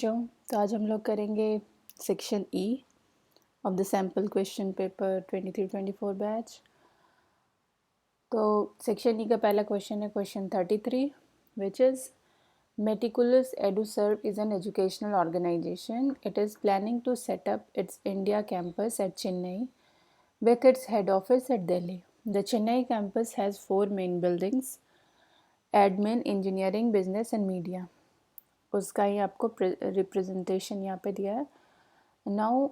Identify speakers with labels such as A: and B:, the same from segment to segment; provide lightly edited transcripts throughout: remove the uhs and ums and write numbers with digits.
A: तो आज हम लोग करेंगे section E of the sample question paper 23-24 batch. तो सेक्शन ई का पहला क्वेश्चन है question 33, which is Meticulous EduServe is an educational organization. It is planning to set up its India campus at Chennai with its head office at Delhi. The Chennai campus has 4 main buildings: admin, engineering, business and media. उसका ही आपको representation यहाँ पे दिया है. Now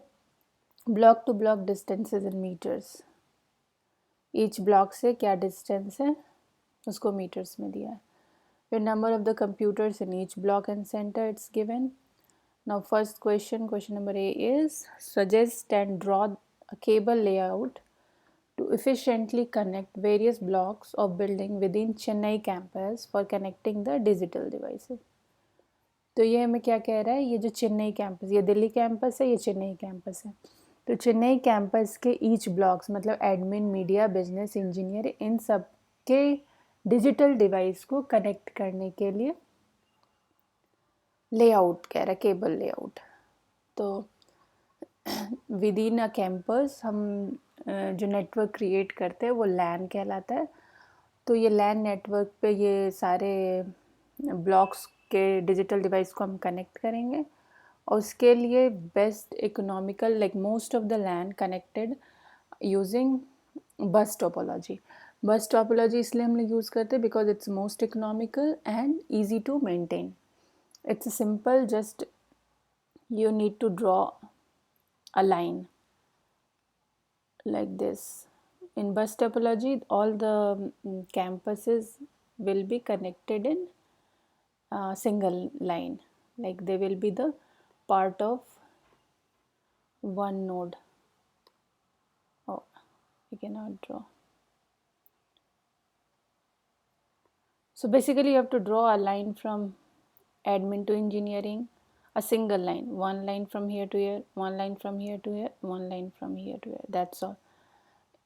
A: block to block distances in meters. Each block से क्या distance है उसको मीटर्स में दिया है. फिर number of the computers in each block and centre it's given. Now first question number A is suggest and draw a cable layout to efficiently connect various blocks of building within Chennai campus for connecting the digital devices. तो ये हमें क्या कह रहा है, ये जो Chennai campus, ये दिल्ली कैंपस है, ये चेन्नई कैंपस है. तो चेन्नई कैंपस के ईच ब्लॉक्स मतलब एडमिन, मीडिया, बिजनेस, इंजीनियर, इन सब के डिजिटल डिवाइस को कनेक्ट करने के लिए लेआउट कह रहा है, केबल लेआउट. तो विद इन अ कैंपस हम जो नेटवर्क क्रिएट करते हैं वो लैन कहलाता है. तो ये लैन नेटवर्क पे ये सारे ब्लॉक्स के डिजिटल डिवाइस को हम कनेक्ट करेंगे और उसके लिए best economical like most of the LAN connected using bus topology. Bus topology इसलिए हम लोग यूज़ करते हैं because it's most economical and easy to maintain. It's simple, just you need to draw a line like this. In bus topology, all the campuses will be connected in a single line, like they will be the part of one node. Oh, I cannot draw. So basically you have to draw a line from admin to engineering, a single line, one line from here to here, one line from here to here, one line from here to here. That's all.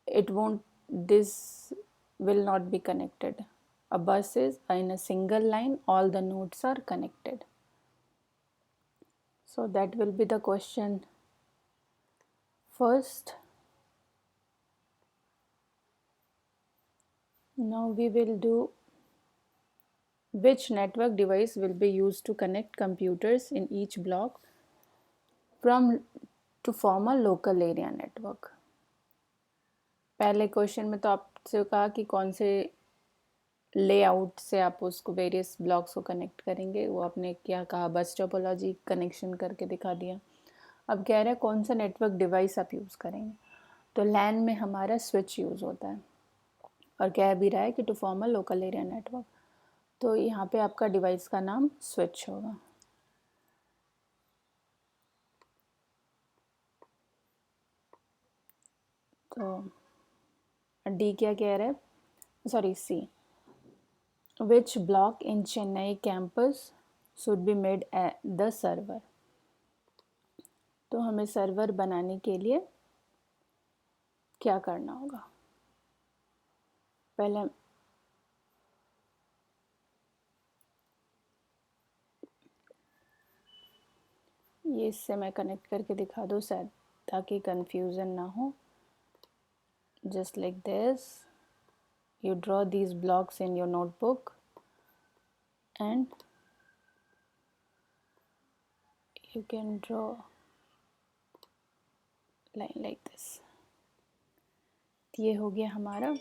A: It won't, this will not be connected. A bus is in a single line, all the nodes are connected. So that will be the question first. Now we will do which network device will be used to connect computers in each block to form a local area network. पहले question में तो आपसे कहा कि कौन से layout से आप उसको वेरियस ब्लॉक्स को कनेक्ट करेंगे, वो आपने क्या कहा, बस टोपोलॉजी कनेक्शन करके दिखा दिया. अब कह रहे हैं कौन सा नेटवर्क डिवाइस आप यूज़ करेंगे. तो लैन में हमारा स्विच यूज़ होता है और कह भी रहा है कि to form a local area network. तो यहाँ पे आपका डिवाइस का नाम स्विच होगा. तो डी क्या कह रहा है, sorry C, which block in Chennai campus should be made the server. तो हमें सर्वर बनाने के लिए क्या करना होगा. पहले ये इससे मैं कनेक्ट करके दिखा दूँ शायद ताकि कंफ्यूजन ना हो. Just like this, you draw these blocks in your notebook and you can draw line like this. ये हो गया हमारा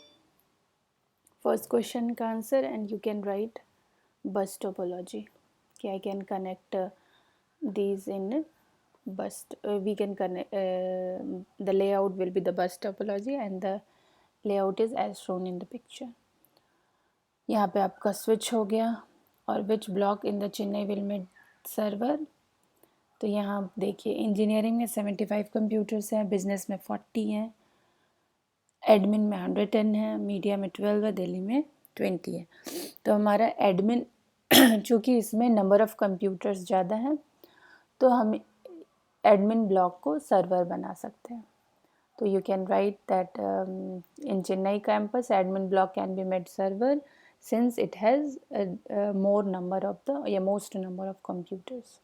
A: फर्स्ट क्वेश्चन का answer. And you can write bus topology कि I can connect these in bus. We can connect, the layout will be the bus topology and the layout is as shown in the picture. यहाँ पे आपका switch हो गया. और which block in the Chennai will made server. तो यहाँ देखिए engineering में 75 कंप्यूटर्स हैं, बिजनेस में 40 हैं, एडमिन में 110 है, मीडिया में 12 है, दिल्ली में 20 है. तो हमारा एडमिन चूँकि इसमें नंबर ऑफ़ कंप्यूटर्स ज़्यादा हैं तो हम एडमिन ब्लॉक को सर्वर बना सकते हैं. तो you can write that in Chennai campus admin block can be made server since it has more number of the या most number of computers.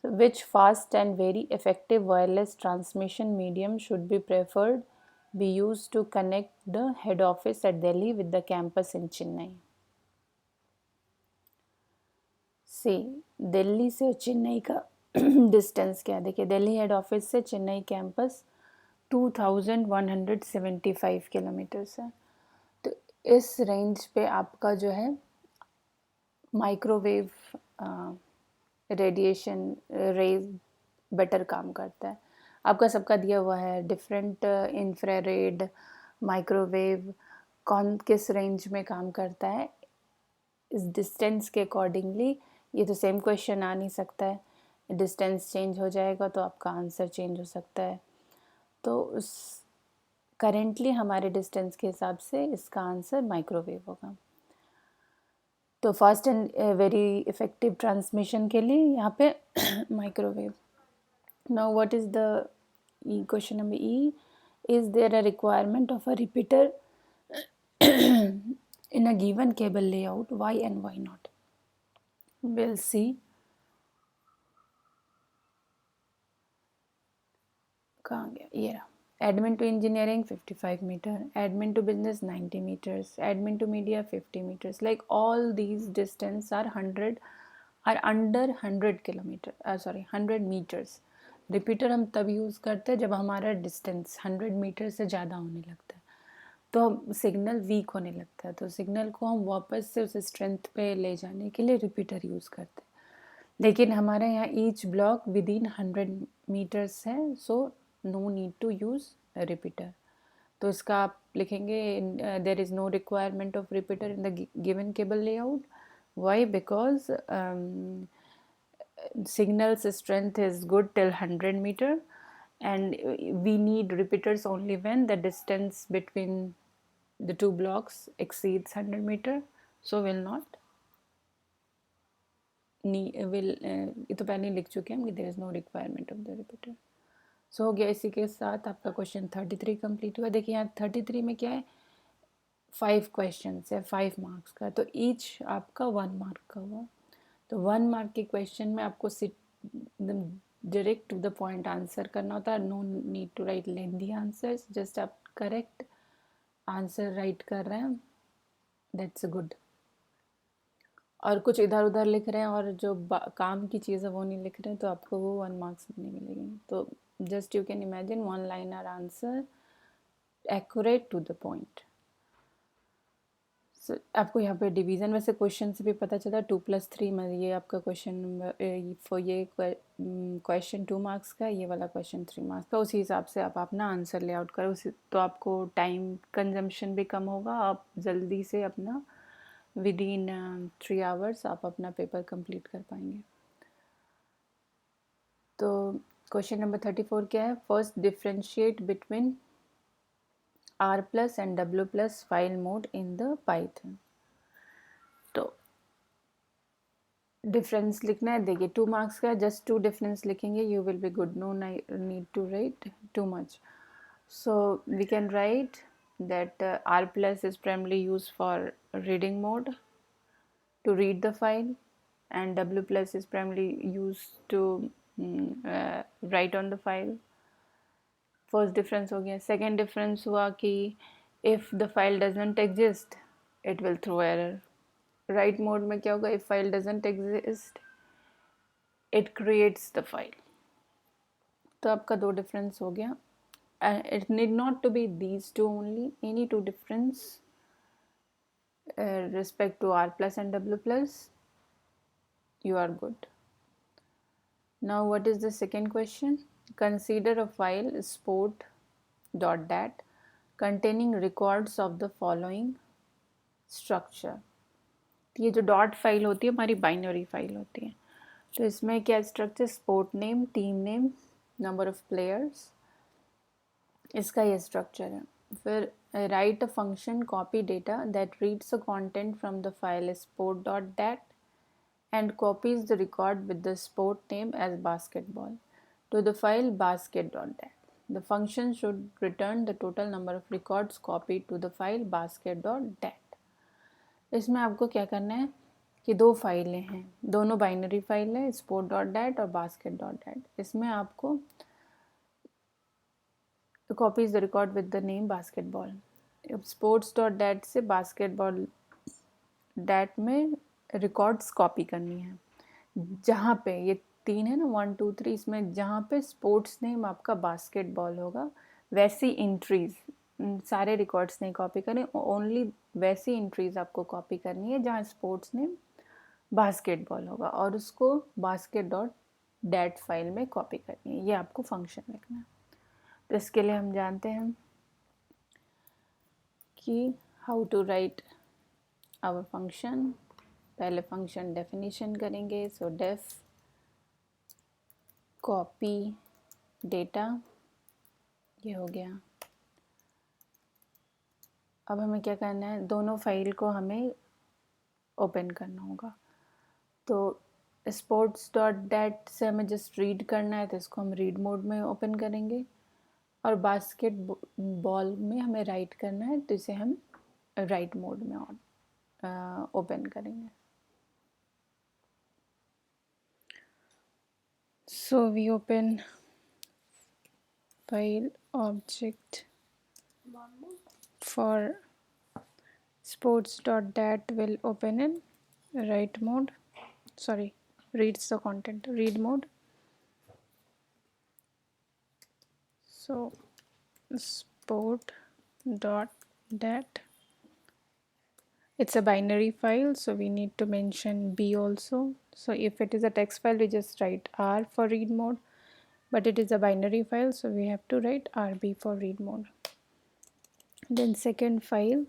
A: Which fast and very effective wireless transmission medium should be preferred be used to connect the head office at Delhi with the campus in Chennai? से दिल्ली से चेन्नई का distance क्या है? देखिए, Delhi head office से Chennai campus 2175 kilometres है। तो इस रेंज पे आपका जो है माइक्रोवेव रेडिएशन रेज बेटर काम करता है। आपका सबका दिया हुआ है डिफरेंट इंफ्रारेड माइक्रोवेव कौन किस रेंज में काम करता है, इस डिस्टेंस के अकॉर्डिंगली ये तो सेम क्वेश्चन आ नहीं सकता है, डिस्टेंस चेंज हो जाएगा तो आपका आंसर चेंज हो सकता है। तो उस करेंटली हमारे डिस्टेंस के हिसाब से इसका आंसर माइक्रोवेव होगा। तो fast and very effective transmission के लिए यहाँ पे microwave. Now what is the question number E, is there a requirement of a repeater in a given cable layout, why and why not? We'll see. कहाँ गया, ये रहा। Admin to engineering 55 meter, admin to business 90 meters, admin to media 50 meters, like all these distance are 100 are under 100 kilometer, sorry 100 meters. Repeater हम तब use करते हैं जब हमारा डिस्टेंस 100 मीटर से ज़्यादा होने लगता है, तो सिग्नल वीक होने लगता है, तो सिग्नल को हम वापस से उस स्ट्रेंथ पे ले जाने के लिए रिपीटर यूज़ करते हैं। लेकिन हमारे यहाँ each block within 100 metres है, so no need to use repeater. तो इसका आप लिखेंगे there is no requirement of repeater in the given cable layout. Why? Because signal's strength is good till 100 meter and we need repeaters only when the distance between the two blocks exceeds 100 meter, so will not ये तो पहले लिख चुके हैं हम कि there is no requirement of the repeater. So हो गया। इसी के साथ आपका क्वेश्चन 33 कंप्लीट हुआ। देखिए यहाँ 33 में क्या है, 5 क्वेश्चन है 5 मार्क्स का, तो ईच आपका 1 मार्क का हुआ। तो 1 मार्क के क्वेश्चन में आपको direct to the point answer करना होता है, no need to write lengthy answers, just आप करेक्ट आंसर राइट कर रहे हैं, दैट्स गुड। और कुछ इधर उधर लिख रहे हैं और जो काम की चीज़ है वो नहीं लिख रहे हैं, तो आपको वो 1 मार्क्स नहीं मिलेगी। तो just you can imagine 1 liner answer accurate to the point. आपको यहाँ पे डिवीज़न वैसे क्वेश्चन से भी पता चला 2+3 में ये आपका क्वेश्चन नंबर फॉर ये क्वेश्चन 2 मार्क्स का, ये वाला क्वेश्चन 3 मार्क्स का। उसी हिसाब से आप अपना आंसर ले आउट करो, उसी तो आपको टाइम कंजम्पशन भी कम होगा, आप जल्दी से अपना विद इन 3 आवर्स आप अपना पेपर कंप्लीट कर पाएंगे। तो क्वेश्चन नंबर 34 क्या है, first differentiate between R+ and W+ file mode in the Python. तो डिफरेंस लिखना है, देखिए 2 मार्क्स का, जस्ट 2 डिफरेंस लिखेंगे, you will be good, no need to write too much. So we can write that R+ is primarily used for reading mode to read the file, and W+ is primarily used to write on the file. First difference हो गया। Second difference हुआ कि if the file doesn't exist it will throw error. Write mode में क्या होगा, if file doesn't exist it creates the file. तो आपका 2 difference हो गया। It need not to be these 2 only, any 2 difference respect to R+ and W+, you are good. Now what is the second question? Consider a file sport.dat containing records of the following structure. ये जो dot file होती है हमारी binary file होती है, तो इसमें क्या structure, sport name, team name, number of players, इसका ये स्ट्रक्चर है। फिर right a function copy data that reads the content from the file sport.dat and copies the record with the sport name as basketball to the file basket.dat. The function should return the total number of records copied to the file basket.dat. इसमें आपको क्या करना है, कि दो फाइलें हैं, दोनों बाइनरी फाइल है, sport डॉट डैट और basket डॉट डैट। इसमें आपको copies the record with the name basketball. Sports dot that से बास्केटबॉल डैट में रिकॉर्ड्स कॉपी करनी है। जहाँ पे ये तीन है ना, 1 2 3, इसमें जहाँ पे स्पोर्ट्स नेम आपका बास्केटबॉल होगा वैसी एंट्रीज सारे रिकॉर्ड्स नहीं कॉपी करें, ओनली वैसी एंट्रीज आपको कॉपी करनी है जहाँ स्पोर्ट्स नेम बास्केटबॉल होगा और उसको बास्केट डॉट डैट फाइल में कॉपी करनी है। ये आपको फंक्शन लिखना है। तो इसके लिए हम जानते हैं कि how to write our function. पहले फंक्शन डेफिनेशन करेंगे। सो डेफ कॉपी डेटा, ये हो गया। अब हमें क्या करना है, दोनों फाइल को हमें ओपन करना होगा। तो स्पोर्ट्स डॉट डैट से हमें जस्ट रीड करना है, तो इसको हम रीड मोड में ओपन करेंगे। और बास्केट बॉल में हमें राइट करना है, तो इसे हम राइट मोड में ओपन करेंगे। So we open file object for sports.dat will open in write mode, sorry, reads the content, read mode. So sport.dat, it's a binary file, so we need to mention B also. So if it is a text file, we just write R for read mode, but it is a binary file, so we have to write RB for read mode. Then second file,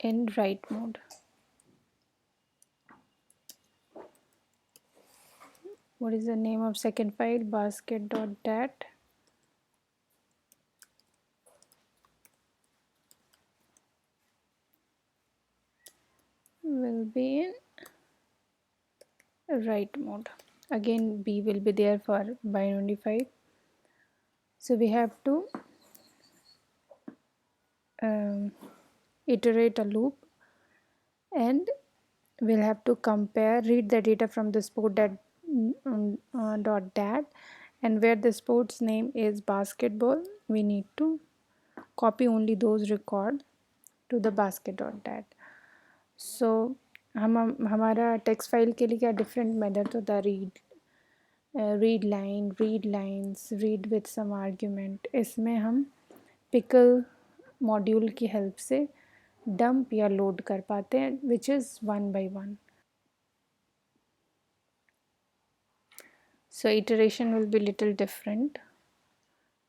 A: in write mode. What is the name of second file? Basket.dat. Will be in write mode. Again, B will be there for binary file. So we have to iterate a loop, and we'll have to compare, read the data from the sport dot dat, and where the sports name is basketball, we need to copy only those record to the basket.dat. So हमारा text file के लिए क्या different method होता है, read line, read lines, read with some argument. इसमें हम pickle module की help से डंप या लोड कर पाते हैं, which is 1 by 1. So iteration will be little different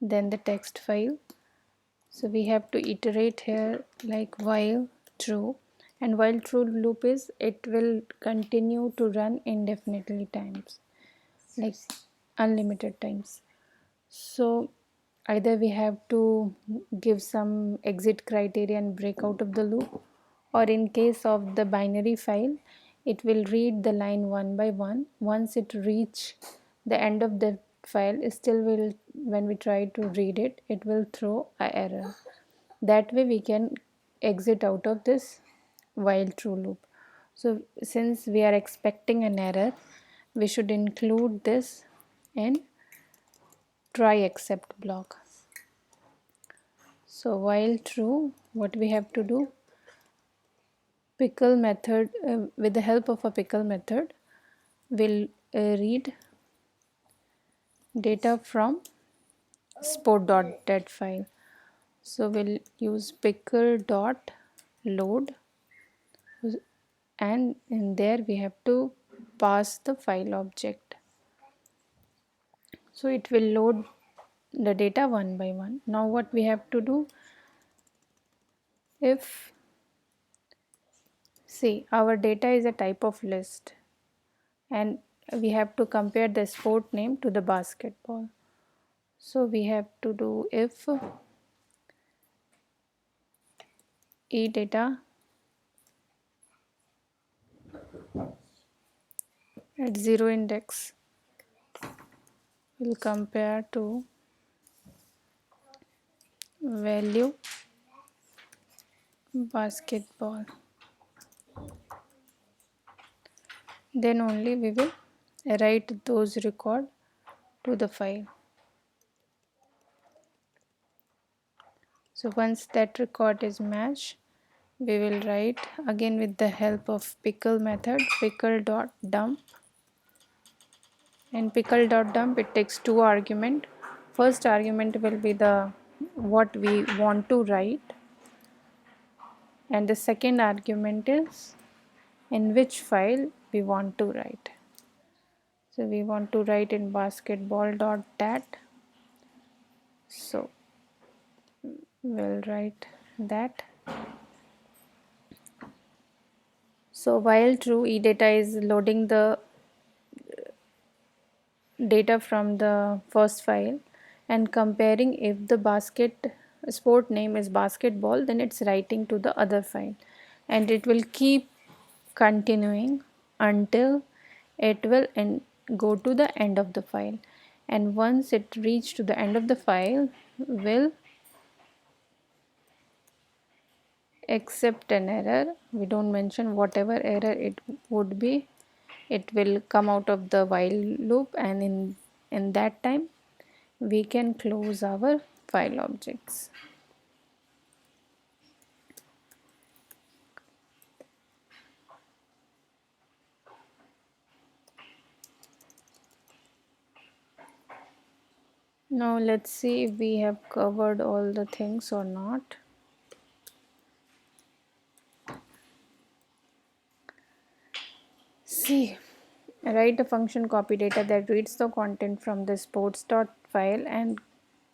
A: than the text file. So we have to iterate here like while true, and while true loop is it will continue to run indefinitely times, like unlimited times. So either we have to give some exit criteria and break out of the loop, or in case of the binary file, it will read the line 1 by 1. Once it reach the end of the file, still will, when we try to read it, it will throw an error. That way we can exit out of this while true loop. So since we are expecting an error, we should include this in try except block. So while true, what we have to do, pickle method, with the help of a pickle method, will read data from sport.dat file. So we'll use pickle dot load, and in there we have to pass the file object. So it will load the data 1 by 1. Now what we have to do, if see our data is a type of list, and we have to compare the sport name to the basketball. So we have to do if edata at 0 index will compare to value basketball, then only we will write those record to the file. So once that record is matched, we will write again with the help of pickle method, pickle.dump. In pickle.dump it takes two argument. First argument will be the what we want to write, and the second argument is in which file we want to write. So we want to write in basketball.dat, so we'll write that. So while true, edata is loading the data from the first file and comparing. If the basket sport name is basketball, then it's writing to the other file, and it will keep continuing until it will go to the end of the file. And once it reach to the end of the file, will accept an error. We don't mention whatever error it would be, it will come out of the while loop, and in that time we can close our file objects. Now let's see if we have covered all the things or not. See, write a function copy data that reads the content from the sports.file and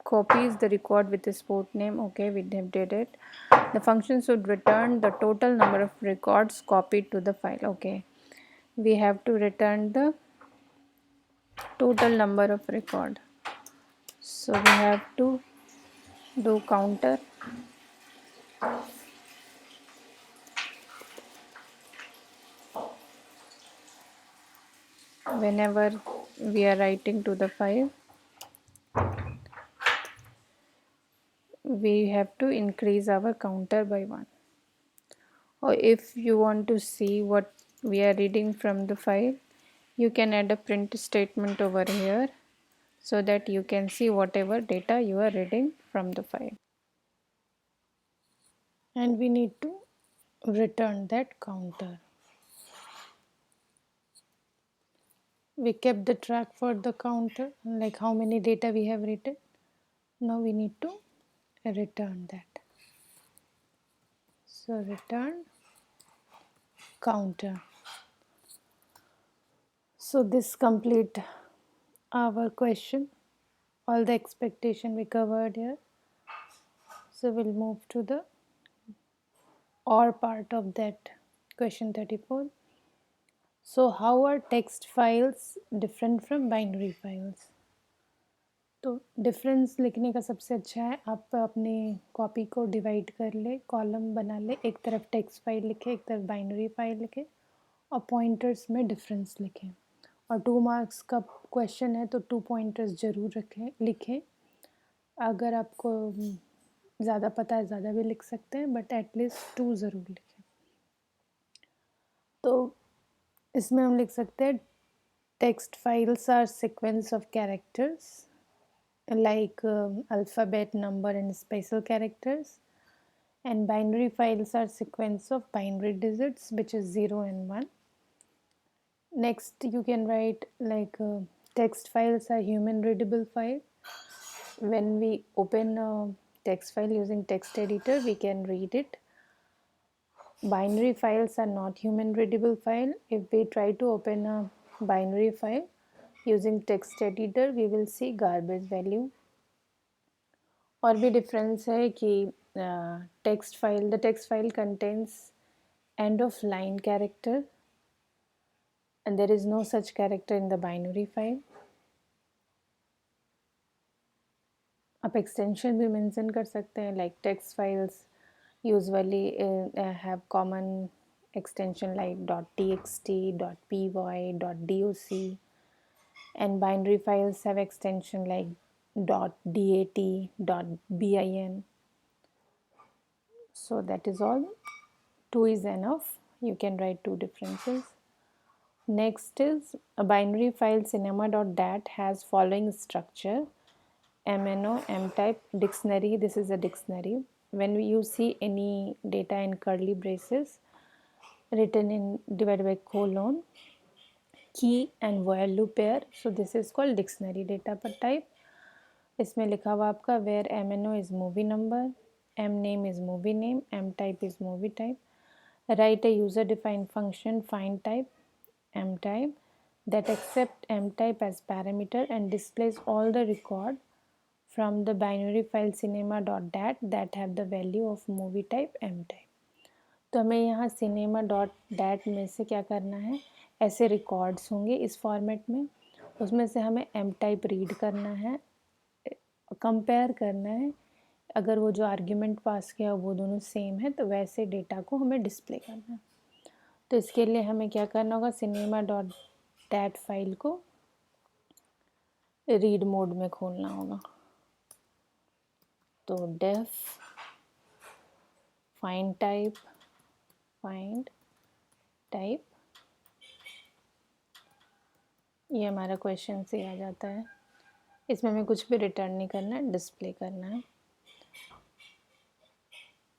A: copies the record with the sport name. Okay, we did it. The function should return the total number of records copied to the file. Okay, we have to return the total number of record. So we have to do counter whenever we are writing to the file. We have to increase our counter by 1. Or if you want to see what we are reading from the file, you can add a print statement over here so that you can see whatever data you are reading from the file. And we need to return that counter. We kept the track for the counter, like how many data we have written. Now we need to return that. So return counter. So this complete our question, all the expectation we covered here. So we'll move to the or part of that question 34. So how are text files different from binary files? तो difference लिखने का सबसे अच्छा है आप अपने copy को divide कर ले, कॉलम बना ले, एक तरफ टेक्स्ट फाइल लिखे, एक तरफ बाइनरी फाइल लिखे और पॉइंटर्स में डिफरेंस लिखें. और 2 मार्क्स का क्वेश्चन है तो 2 पॉइंटर्स ज़रूर रखें लिखें. अगर आपको ज़्यादा पता है ज़्यादा भी लिख सकते हैं, बट एटलीस्ट 2 ज़रूर लिखें. तो इसमें हम लिख सकते हैं text files are sequence of characters like alphabet, number and special characters, and binary files are sequence of binary digits which is 0 and 1. Next you can write like text files are human readable file. When we open a text file using text editor we can read it. Binary files are not human readable file. If we try to open a binary file using text editor we will see garbage value. और भी difference है कि text file, the text file contains end of line character and there is no such character in the binary file. आप extension भी mention कर सकते हैं, like text files usually have common extension like .txt, .py, .doc, and binary files have extension like .dat, .bin. So that is all. 2 is enough. You can write 2 differences. Next is a binary file cinema.dat has following structure: MNO, mtype, dictionary. This is a dictionary. When you see any data in curly braces written in divided by colon, key and while loop pair, so this is called dictionary data per type. इसमें लिखा हुआ आपका where MNO is movie number, M name is movie name, M type is movie type. Write a user defined function find type M type that accept M type as parameter and displays all the record from the binary file cinema.dat that have the value of movie type M type. तो हमें यहाँ cinema.dat में से क्या करना है, ऐसे records होंगे इस फॉर्मेट में, उसमें से हमें M टाइप रीड करना है, कंपेयर करना है, अगर वो जो आर्ग्यूमेंट पास किया वो दोनों सेम है तो वैसे डेटा को हमें डिस्प्ले करना है। तो इसके लिए हमें क्या करना होगा, cinema.dat फाइल को रीड मोड में खोलना होगा। तो डेफ फाइंड टाइप ये हमारा क्वेश्चन से आ जाता है। इसमें हमें कुछ भी रिटर्न नहीं करना है, डिस्प्ले करना है।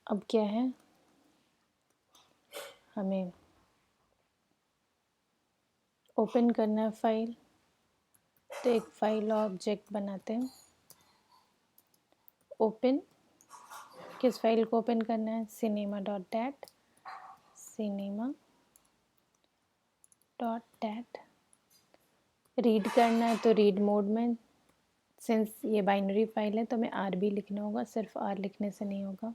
A: अब क्या है, हमें ओपन करना है फाइल। तो एक फाइल ऑब्जेक्ट बनाते हैं। ओपन, किस फाइल को ओपन करना है, cinema.dat रीड करना है तो रीड मोड में, सिंस ये बाइनरी फाइल है तो हमें RB लिखना होगा, सिर्फ R लिखने से नहीं होगा।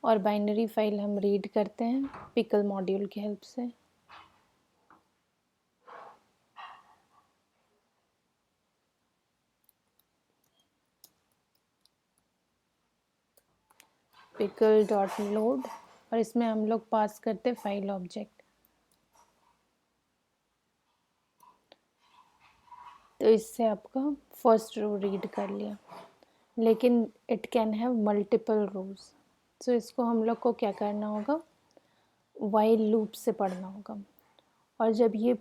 A: और बाइनरी फाइल हम रीड करते हैं पिकल मॉड्यूल की हेल्प से। pickle.load और इसमें हम लोग पास करते फाइल ऑब्जेक्ट। तो इससे आपका फर्स्ट रो रीड कर लिया, लेकिन इट कैन हैव मल्टीपल रोज। सो इसको हम लोग को क्या करना होगा, वाइल लूप से पढ़ना होगा। और जब ये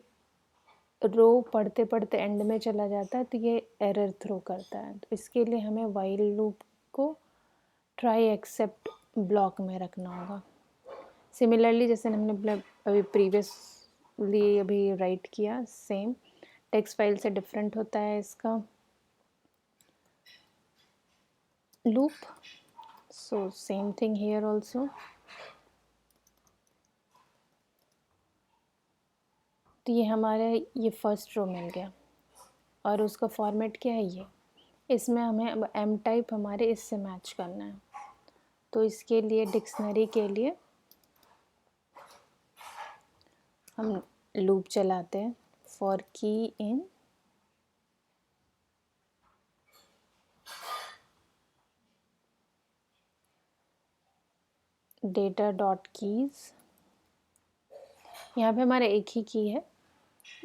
A: रो पढ़ते पढ़ते एंड में चला जाता है तो ये एरर थ्रो करता है। तो इसके लिए हमें वाइल लूप को ट्राई एक्सेप्ट ब्लॉक में रखना होगा। सिमिलरली जैसे हमने अभी प्रीवियसली अभी राइट किया, सेम टेक्स्ट फाइल से डिफरेंट होता है इसका loop. So same thing here also. तो ये हमारा ये फर्स्ट रो मिल गया और उसका फॉर्मेट क्या है ये, इसमें हमें अब M टाइप हमारे इससे मैच करना है। तो इसके लिए डिक्शनरी के लिए हम लूप चलाते हैं फॉर की इन डेटा डॉट कीज। यहाँ पे हमारा एक ही की है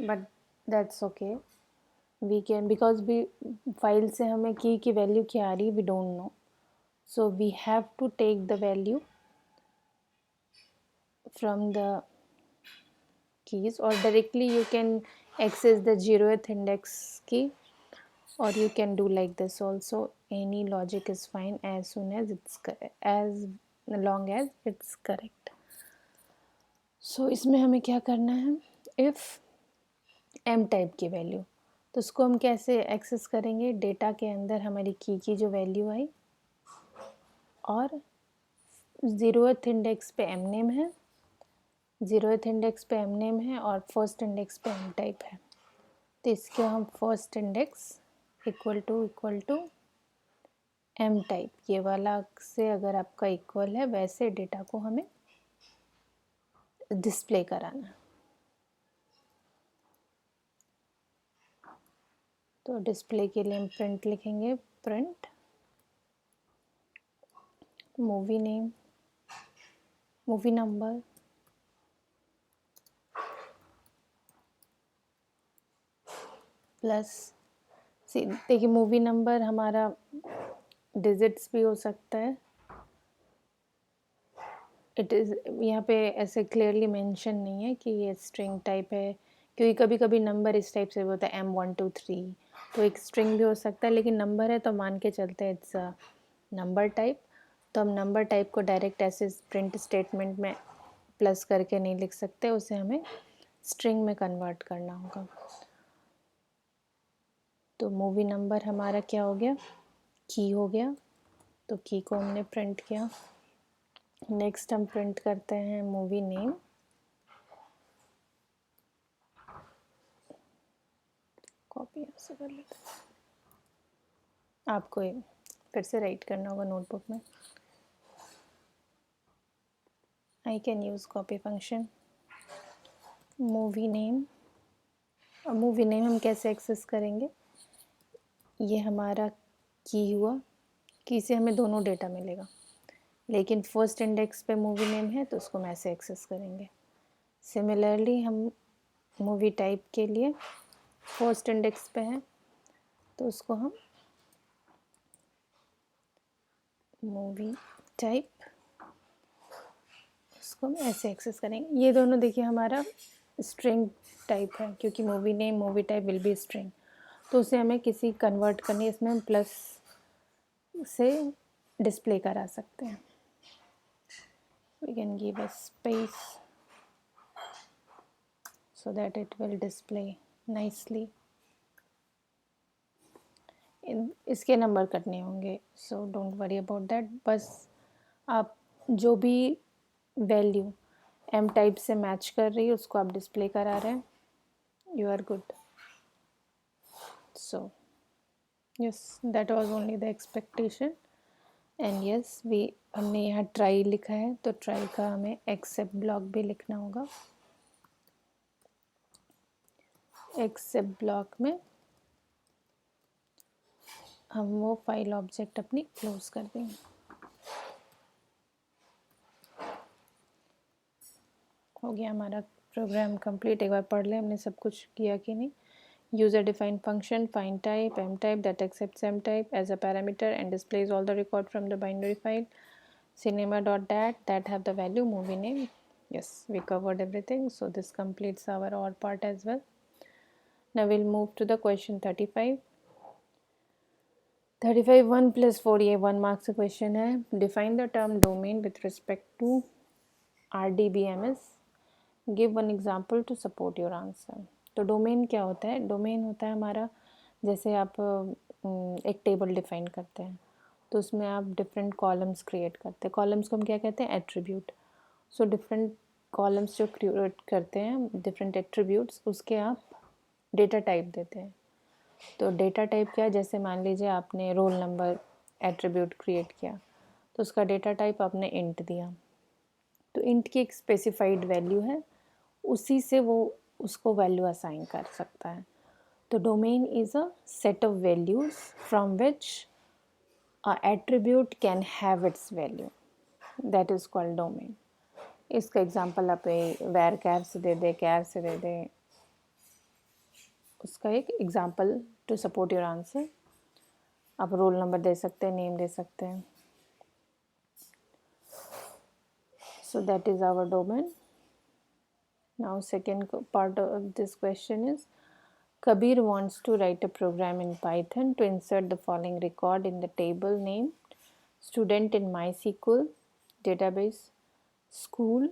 A: but that's okay, we can, because भी फाइल से हमें की वैल्यू क्या आ रही we don't know, so we have to take the value from the keys, or directly you can access the 0th index key, or you can do like this also. Any logic is fine as soon as it's as long as it's correct. So इसमें हमें क्या करना है, if M type की value, तो उसको हम कैसे एक्सेस करेंगे, डेटा के अंदर हमारी की जो वैल्यू आई और 0th इंडेक्स पे M नेम है, 0th इंडेक्स पे M नेम है और फर्स्ट इंडेक्स पे M टाइप है। तो इसके हम first index equal to M type, ये वाला से अगर आपका इक्वल है वैसे डेटा को हमें डिस्प्ले कराना है। तो डिस्प्ले के लिए हम प्रिंट लिखेंगे, print movie name, movie number plus, देखिए मूवी नंबर हमारा डिजिट्स भी हो सकता है इट इज़ यहाँ पे ऐसे क्लियरली मेंशन नहीं है कि ये स्ट्रिंग टाइप है, क्योंकि कभी कभी नंबर इस टाइप से होता है M123, तो एक स्ट्रिंग भी हो सकता है, लेकिन नंबर है तो मान के चलते हैं इट्स नंबर टाइप। तो हम नंबर टाइप को डायरेक्ट ऐसे प्रिंट स्टेटमेंट में प्लस करके नहीं लिख सकते, उसे हमें स्ट्रिंग में कन्वर्ट करना होगा। तो मूवी नंबर हमारा क्या हो गया, की हो गया, तो की को हमने प्रिंट किया। नेक्स्ट हम प्रिंट करते हैं मूवी नेम। कॉपी यहाँ से कर लेते हैं, आपको फिर से राइट करना होगा नोटबुक में। I can use copy function. Movie name, अब मूवी नेम हम कैसे एक्सेस करेंगे, ये हमारा की हुआ, की से हमें दोनों डेटा मिलेगा, लेकिन फर्स्ट इंडेक्स पे मूवी नेम है तो उसको हम ऐसे एक्सेस करेंगे। सिमिलरली हम मूवी टाइप के लिए फर्स्ट इंडेक्स पे है तो उसको हम मूवी टाइप, इसको हम ऐसे एक्सेस करेंगे। ये दोनों देखिए हमारा स्ट्रिंग टाइप है, क्योंकि movie name movie type will be string, तो उसे हमें किसी कन्वर्ट करने, इसमें हम प्लस से डिस्प्ले करा सकते हैं। We can give a space so that it will display nicely। इसके नंबर कटने होंगे, so don't worry about that. बस आप जो भी वैल्यू एम टाइप से मैच कर रही है उसको आप डिस्प्ले करा रहे हैं, you are good. So yes, that was only the expectation. And yes, we हमने यहाँ ट्राई लिखा है तो ट्राई का हमें एक्सेप्ट ब्लॉक भी लिखना होगा। एक्सेप्ट ब्लॉक में हम वो फाइल ऑब्जेक्ट अपनी क्लोज कर देंगे। हो गया हमारा प्रोग्राम कंप्लीट। एक बार पढ़ लें हमने सब कुछ किया कि नहीं। User defined function find type M type that accepts M type as a parameter and displays all the record from the binary file cinema.dat that have the value movie name. Yes, we covered everything, so this completes our or part as well. Now we'll move to the question 35. 35 1 plus 4, ये 1 marks का question है। Define the term domain with respect to RDBMS. Give one example to support your answer. तो domain क्या होता है, domain होता है हमारा, जैसे आप एक टेबल डिफाइन करते हैं तो उसमें आप डिफरेंट कॉलम्स क्रिएट करते हैं। कॉलम्स को हम क्या कहते हैं, एट्रीब्यूट। सो डिफरेंट कॉलम्स जो क्रिएट करते हैं डिफरेंट एट्रीब्यूट्स, उसके आप डेटा टाइप देते हैं। तो डेटा टाइप क्या है, जैसे मान लीजिए आपने रोल नंबर एट्रीब्यूट क्रिएट किया तो उसका डेटा टाइप आपने इंट दिया, तो इंट की एक स्पेसिफाइड वैल्यू है, उसी से वो उसको वैल्यू असाइन कर सकता है। तो domain is a set of values from which a attribute can have it's value, that is called domain. इसका एग्जांपल आप वैर कैर से दे दे, कैर से दे दे, उसका एक example to support your answer. आप रोल नंबर दे सकते हैं, नेम दे सकते हैं। So that is our domain. Now second part of this question is, Kabir wants to write a program in Python to insert the following record in the table name student in MySQL database school,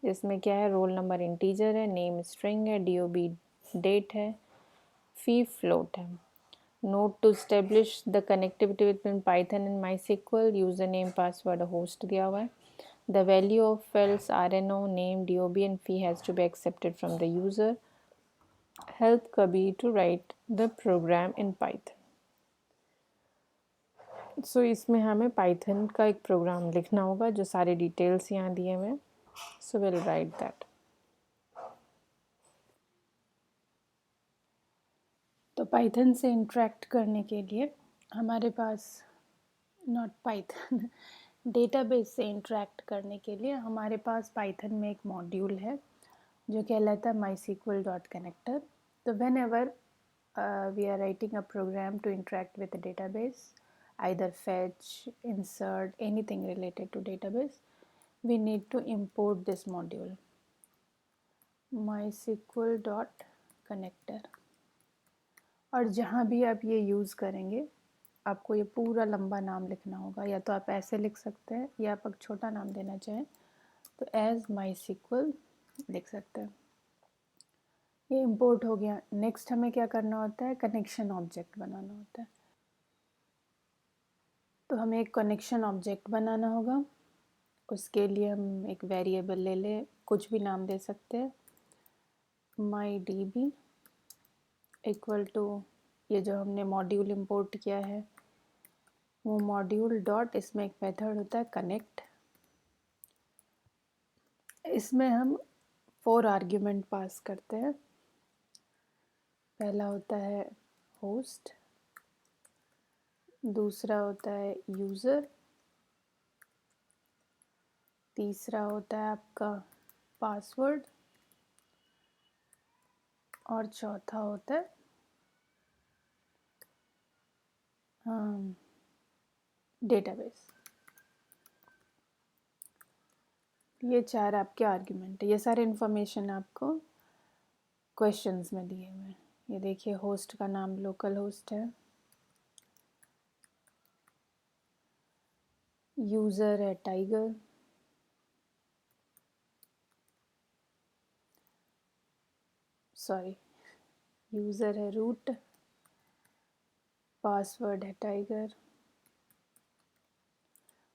A: जिसमें क्या है, roll number integer है, name string है, DOB date है, fee float है। Note to establish the connectivity between Python and MySQL, user name password host दिया हुआ है। The value of fields RNO, name, DOB and fee has to be accepted from the user. Help Kabir to write the program in Python. So इसमें हमें Python का एक programme लिखना होगा जो सारे डिटेल्स यहाँ दिए हुए हैं। So will write that. तो पाइथन से इंटरेक्ट करने के लिए हमारे पास, नॉट पाइथन, डेटाबेस से इंटरेक्ट करने के लिए हमारे पास पाइथन में एक मॉड्यूल है जो कहलाता है MySQL.connector. तो whenever we are writing a program to interact with the database, either fetch, insert, anything related to database, we need to import this module mysql.connector। और जहाँ भी आप ये यूज़ करेंगे आपको ये पूरा लंबा नाम लिखना होगा, या तो आप ऐसे लिख सकते हैं या आप एक छोटा नाम देना चाहें तो एज mysql लिख सकते हैं। ये इंपोर्ट हो गया। नेक्स्ट हमें क्या करना होता है, कनेक्शन ऑब्जेक्ट बनाना होता है। तो हमें एक कनेक्शन ऑब्जेक्ट बनाना होगा। उसके लिए हम एक वेरिएबल ले लें, कुछ भी नाम दे सकते हैं, mydb इक्वल टू ये जो हमने मॉड्यूल इंपोर्ट किया है वो मॉड्यूल डॉट, इसमें एक मेथड होता है कनेक्ट। इसमें हम 4 आर्ग्यूमेंट पास करते हैं। पहला होता है होस्ट, दूसरा होता है यूज़र, तीसरा होता है आपका पासवर्ड और चौथा होता है डेटाबेस। ये 4 आपके आर्ग्यूमेंट है। ये सारे इन्फॉर्मेशन आपको क्वेश्चंस में दिए हुए हैं। ये देखिए होस्ट का नाम लोकल होस्ट है, यूज़र है टाइगर, सॉरी यूज़र है रूट, पासवर्ड है टाइगर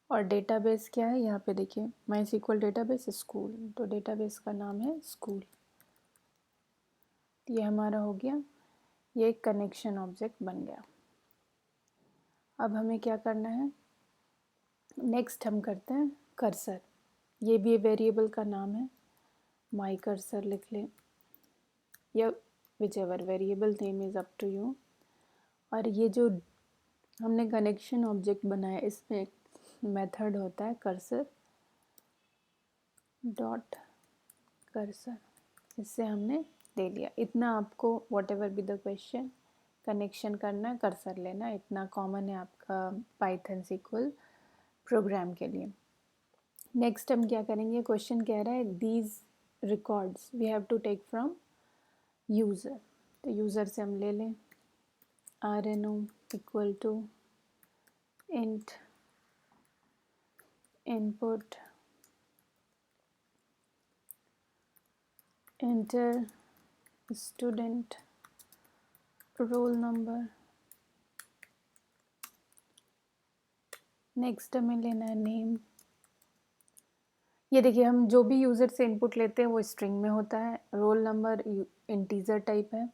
A: और डेटाबेस क्या है यहाँ पे देखिए MySQL डेटाबेस स्कूल, तो डेटाबेस का नाम है स्कूल। ये हमारा हो गया, ये एक कनेक्शन ऑब्जेक्ट बन गया। अब हमें क्या करना है, नेक्स्ट हम करते हैं कर्सर। ये भी वेरिएबल का नाम है, माई कर्सर लिख लें या whichever variable name is up to you. और ये जो हमने कनेक्शन ऑब्जेक्ट बनाया इसमें एक मेथड होता है कर्सर डॉट कर्सर, इससे हमने ले लिया। इतना आपको what ever be the question connection करना है, कर्सर लेना, इतना कॉमन है आपका पाइथन SQL प्रोग्राम के लिए। नेक्स्ट हम क्या करेंगे, क्वेश्चन कह रहा है these records we have to take from user. तो यूज़र से हम ले लें rno equal to int input enter student roll number. Next हमें लेना है नेम। ये देखिए हम जो भी यूज़र से इनपुट लेते हैं वो स्ट्रिंग में होता है, रोल नंबर इंटीजर टाइप है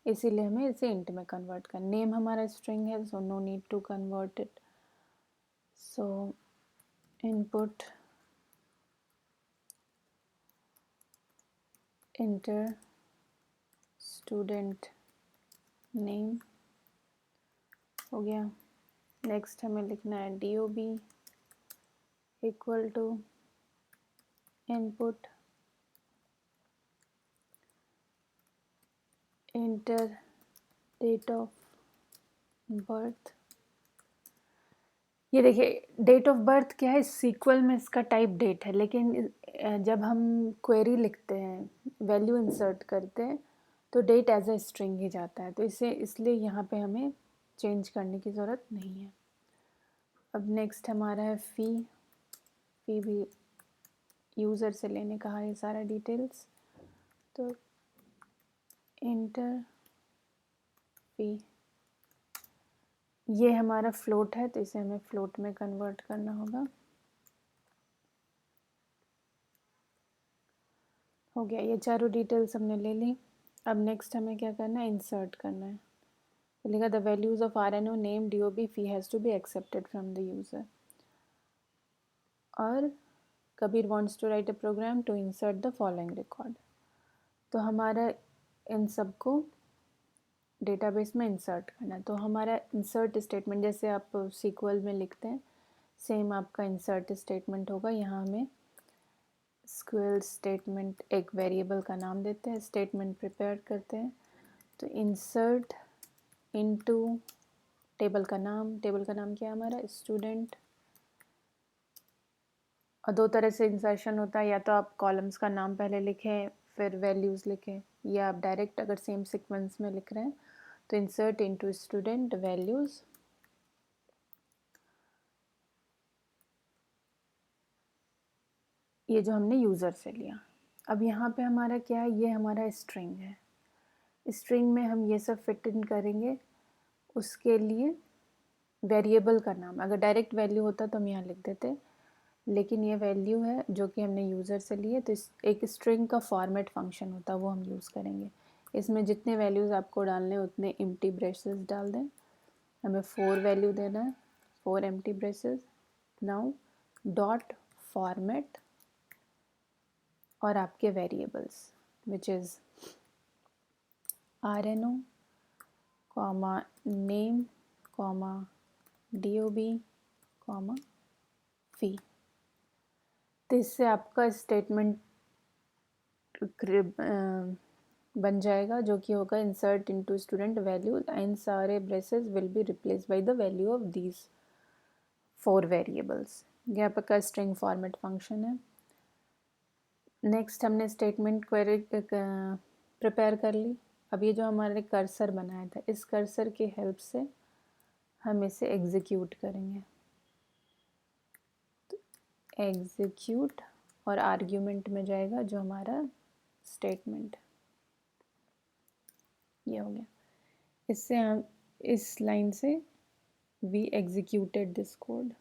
A: इसीलिए हमें इसे इंट में कन्वर्ट करना। नेम हमारा स्ट्रिंग है so no need to convert it, so input enter student name हो गया। नेक्स्ट हमें लिखना है dob equal to input enter date of birth. ये देखिए डेट ऑफ बर्थ क्या है, SQL में इसका टाइप डेट है, लेकिन जब हम क्वेरी लिखते हैं वैल्यू इंसर्ट करते हैं तो डेट एज अ स्ट्रिंग ही जाता है, तो इसे इसलिए यहाँ पे हमें चेंज करने की ज़रूरत नहीं है। अब नेक्स्ट हमारा है फ़ी भी यूज़र से लेने कहा है सारा डिटेल्स, तो इंटर फ़ी, ये हमारा फ्लोट है तो इसे हमें फ्लोट में कन्वर्ट करना होगा। हो गया, ये चारों डिटेल्स हमने ले ली। अब नेक्स्ट हमें क्या करना है, इंसर्ट करना है। तो लिखा the values of rno name dob fee has to be accepted from the user. और Kabir wants to write a program to insert the following record. तो हमारा इन सबको डेटाबेस में इंसर्ट करना है। तो हमारा इंसर्ट स्टेटमेंट जैसे आप SQL में लिखते हैं सेम आपका इंसर्ट स्टेटमेंट होगा। यहाँ हमें SQL स्टेटमेंट एक वेरिएबल का नाम देते हैं, स्टेटमेंट प्रिपेयर करते हैं। तो इंसर्ट इनटू टेबल का नाम क्या है हमारा, स्टूडेंट, और दो तरह से इंसर्शन होता है, या तो आप कॉलम्स का नाम पहले लिखें फिर वैल्यूज़ लिखें, या आप डायरेक्ट अगर सेम सीक्वेंस में लिख रहे हैं तो इंसर्ट इनटू स्टूडेंट वैल्यूज़, ये जो हमने यूज़र से लिया। अब यहाँ पे हमारा क्या है, ये हमारा स्ट्रिंग है। स्ट्रिंग में हम ये सब फिट इन करेंगे। उसके लिए वेरिएबल का नाम, अगर डायरेक्ट वैल्यू होता तो हम यहाँ लिख देते, लेकिन ये वैल्यू है जो कि हमने यूज़र से लिए, तो इस एक स्ट्रिंग का फॉर्मेट फंक्शन होता है, वो हम यूज़ करेंगे। इसमें जितने वैल्यूज़ आपको डालने उतने एम्प्टी ब्रेसेस डाल दें। हमें 4 वैल्यू देना है, 4 empty braces. Now dot format और आपके variables which is RNO, comma name, comma DOB, comma fee. तो इससे आपका स्टेटमेंट बन जाएगा, जो कि होगा insert into student value and सारे braces will be replace by the value of these 4 variables. ये आपका स्ट्रिंग फॉर्मेट फंक्शन है। नेक्स्ट हमने स्टेटमेंट क्वेरी प्रिपेयर कर ली। अब ये जो हमारे कर्सर बनाया था, इस कर्सर की हेल्प से हम इसे एग्जीक्यूट करेंगे। तो एग्जीक्यूट और आर्ग्यूमेंट में जाएगा जो हमारा स्टेटमेंट, ये हो गया। इससे हम इस लाइन से वी एग्जीक्यूटेड दिस कोड।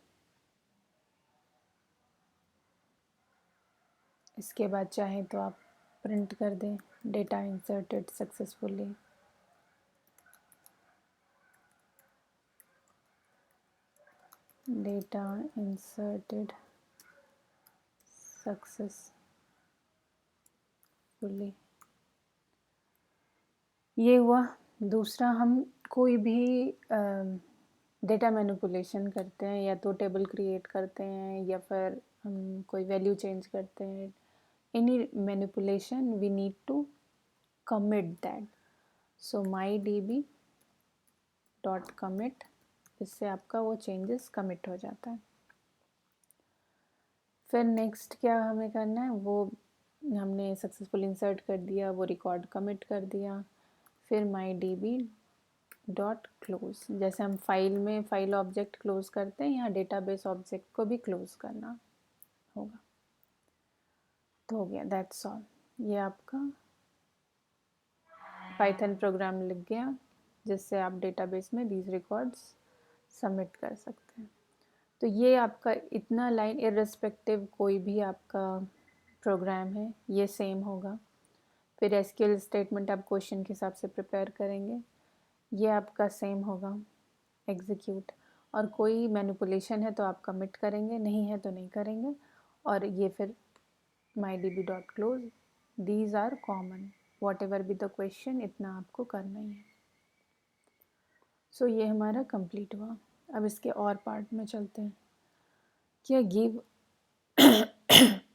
A: इसके बाद चाहें तो आप प्रिंट कर दें data inserted successfully. Data inserted successfully, ये हुआ। दूसरा, हम कोई भी डेटा मैनिपुलेशन करते हैं, या तो टेबल क्रिएट करते हैं या फिर हम कोई वैल्यू चेंज करते हैं, any manipulation we need to commit that, so mydb dot commit, इससे आपका वो चेंजेस कमिट हो जाता है। फिर नेक्स्ट क्या हमें करना है, वो हमने सक्सेसफुल इंसर्ट कर दिया, वो रिकॉर्ड कमिट कर दिया। फिर mydb डॉट क्लोज, जैसे हम फाइल में फाइल ऑब्जेक्ट क्लोज करते हैं, यहाँ डेटाबेस ऑब्जेक्ट को भी क्लोज करना होगा। तो हो गया, दैट्स ऑल। ये आपका पाइथन प्रोग्राम लिख गया, जिससे आप डेटाबेस में दीज रिकॉर्ड्स सबमिट कर सकते हैं। तो ये आपका इतना लाइन, इर्रेस्पेक्टिव कोई भी आपका प्रोग्राम है, ये सेम होगा। फिर एसक्यूएल स्टेटमेंट आप क्वेश्चन के हिसाब से प्रिपेयर करेंगे, ये आपका सेम होगा एग्जीक्यूट। और कोई मैनिपुलेशन है तो आप कमिट करेंगे, नहीं है तो नहीं करेंगे। और ये फिर mydb dot close, these are common, whatever be the question, इतना आपको करना ही है। सो ये हमारा कंप्लीट हुआ। अब इसके और पार्ट में चलते हैं। क्या give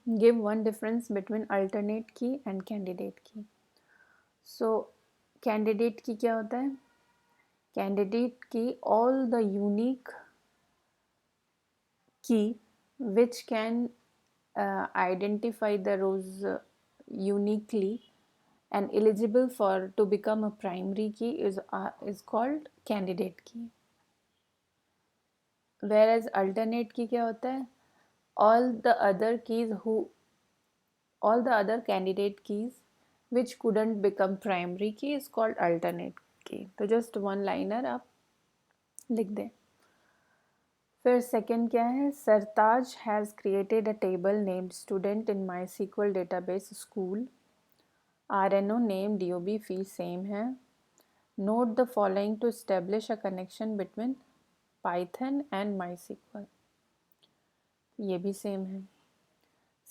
A: give one difference between alternate की एंड कैंडिडेट की। सो कैंडिडेट की क्या होता है, कैंडिडेट की ऑल द यूनिक की which can identify the rows uniquely and eligible for to become a primary key is called candidate key. Whereas alternate key क्या होता है, all the other candidate keys which couldn't become primary key is called alternate key. तो just one liner आप लिख दें। फिर second क्या है, Sartaj has created a table named student in MySQL database school, RNO name DOB fee same है। Note the following to establish a connection between Python and MySQL, ये भी सेम है।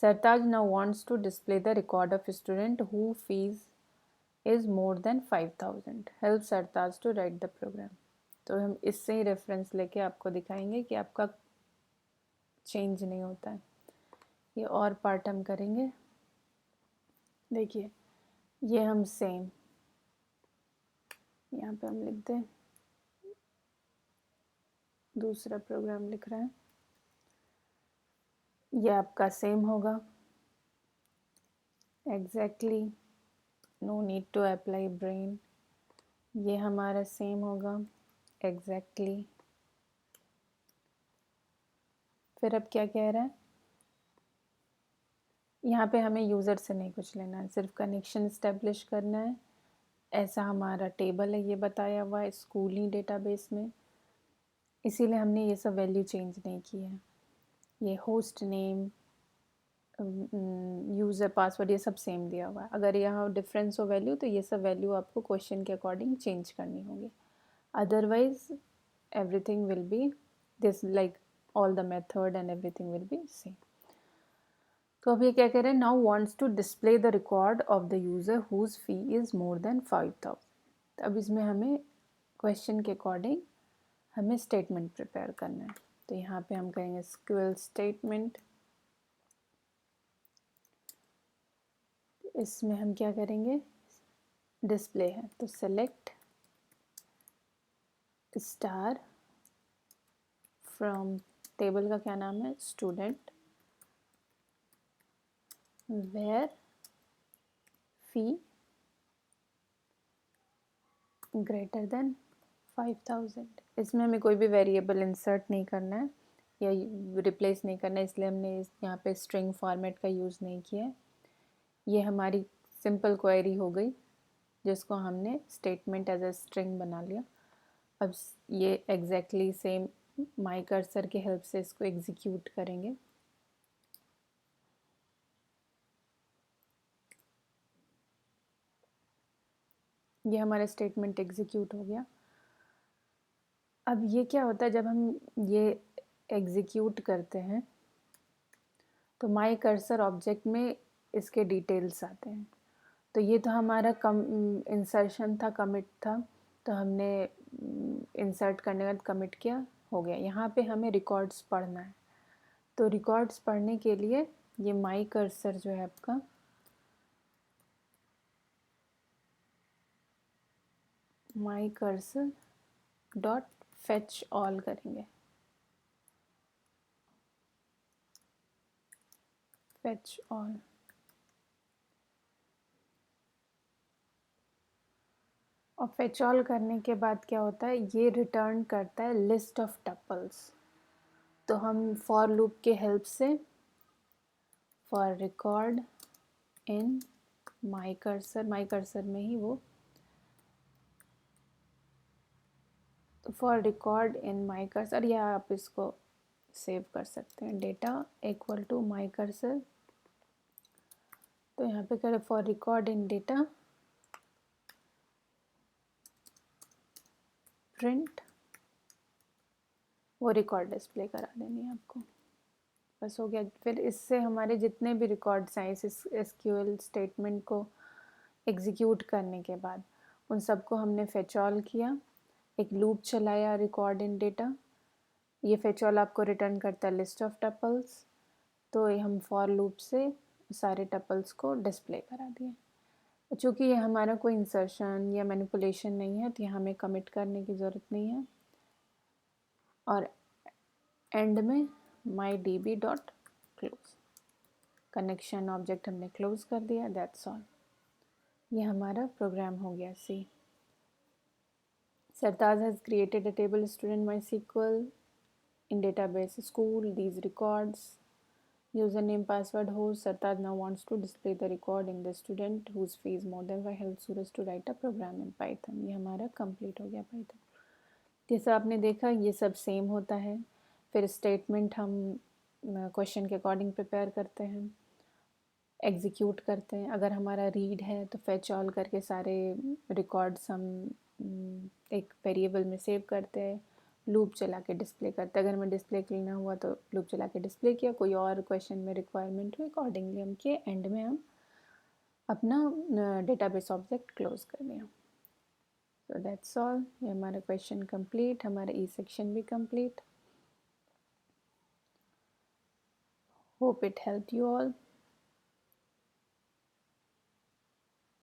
A: Sartaj now wants to display the record of student who fees is more than 5000, help Sartaj to write the program. तो हम इससे ही reference लेके आपको दिखाएंगे कि आपका चेंज नहीं होता है। ये और पार्ट हम करेंगे। देखिए, ये हम सेम यहाँ पे हम लिख दें, दूसरा प्रोग्राम लिख रहे हैं। ये आपका सेम होगा exactly, no need to apply brain. ये हमारा सेम होगा एग्जैक्टली। फिर अब क्या कह रहा है, यहाँ पे हमें यूज़र से नहीं कुछ लेना है, सिर्फ कनेक्शन इस्टेब्लिश करना है। ऐसा हमारा टेबल है, ये बताया हुआ है स्कूली डेटाबेस में, इसीलिए हमने ये सब वैल्यू चेंज नहीं की है। ये होस्ट नेम, यूज़र पासवर्ड ये सब सेम दिया हुआ है। अगर यहाँ डिफरेंस हो वैल्यू तो ये सब वैल्यू आपको क्वेश्चन के अकॉर्डिंग चेंज करनी होगी, otherwise everything will be this, like all the method and everything will be same. तो अब ये क्या कह रहे हैं, now wants to display the record of the user whose fee is more than 5,000। अब इसमें हमें क्वेश्चन के अकॉर्डिंग हमें स्टेटमेंट प्रिपेयर करना है। तो यहाँ पे हम करेंगे SQL स्टेटमेंट। इसमें हम क्या करेंगे, डिस्प्ले है तो सेलेक्ट स्टार फ्रॉम, टेबल का क्या नाम है, student, where fee greater than 5,000। इसमें हमें कोई भी वेरिएबल इंसर्ट नहीं करना है या रिप्लेस नहीं करना है, इसलिए हमने यहाँ पे स्ट्रिंग फॉर्मेट का यूज़ नहीं किया है। ये हमारी सिंपल क्वेरी हो गई जिसको हमने स्टेटमेंट एज ए स्ट्रिंग बना लिया। अब ये एग्जैक्टली सेम माई कर्सर के हेल्प से इसको एग्जीक्यूट करेंगे। ये हमारा स्टेटमेंट एग्जीक्यूट हो गया। अब ये क्या होता है, जब हम ये एग्जीक्यूट करते हैं तो माई कर्सर ऑब्जेक्ट में इसके डिटेल्स आते हैं। तो ये तो हमारा इंसर्शन था, कमिट था, तो हमने इंसर्ट करने के बाद कमिट किया, हो गया। यहाँ पे हमें रिकॉर्ड्स पढ़ना है, तो रिकॉर्ड्स पढ़ने के लिए ये माई कर्सर जो है आपका, my cursor dot fetch all करेंगे, फेच ऑल। और फेच ऑल करने के बाद क्या होता है, ये रिटर्न करता है लिस्ट ऑफ टपल्स। तो हम फॉर लूप के हेल्प से for record in my cursor में ही वो, तो for record in my cursor, या आप इसको सेव कर सकते हैं, data equal to my cursor. तो यहाँ पे करें for record in data print, वो रिकॉर्ड डिस्प्ले करा देनी है आपको, बस हो गया। फिर इससे हमारे जितने भी रिकॉर्ड्स हैं इस SQL स्टेटमेंट को एग्जीक्यूट करने के बाद, उन सबको हमने फेच ऑल किया, एक लूप चलाया रिकॉर्ड इन डेटा, ये फेच ऑल आपको रिटर्न करता है लिस्ट ऑफ टपल्स। तो हम फॉर लूप से सारे टपल्स को डिस्प्ले करा दिए। चूँकि ये हमारा कोई इंसर्शन या मैनिपुलेशन नहीं है तो यहाँ हमें कमिट करने की ज़रूरत नहीं है। और एंड में माई DB dot close, connection object हमने क्लोज कर दिया, दैट्स ऑल। ये हमारा प्रोग्राम हो गया। सी Sartaj has created a table student MySQL in database school, these records, username, password, host. Sartaj now wants to display the record in the student whose fee is more than 5, help Suraj to write a program in Python। ये हमारा complete हो गया Python। जैसा आपने देखा ये सब same होता है। फिर स्टेटमेंट हम क्वेश्चन के अकॉर्डिंग प्रिपेयर करते हैं, एग्जीक्यूट करते हैं। अगर हमारा रीड है तो फेच ऑल करके सारे रिकॉर्ड्स हम एक वेरिएबल में सेव करते हैं, लूप चला के डिस्प्ले करते हैं। अगर हमें डिस्प्ले करना हुआ तो लूप चला के डिस्प्ले किया, कोई और क्वेश्चन में रिक्वायरमेंट हुई अकॉर्डिंगली हम किए, एंड में हम अपना डेटाबेस ऑब्जेक्ट क्लोज कर दिया। So that's all. ये हमारा क्वेश्चन कंप्लीट, हमारा ई सेक्शन भी complete. Hope it help you all.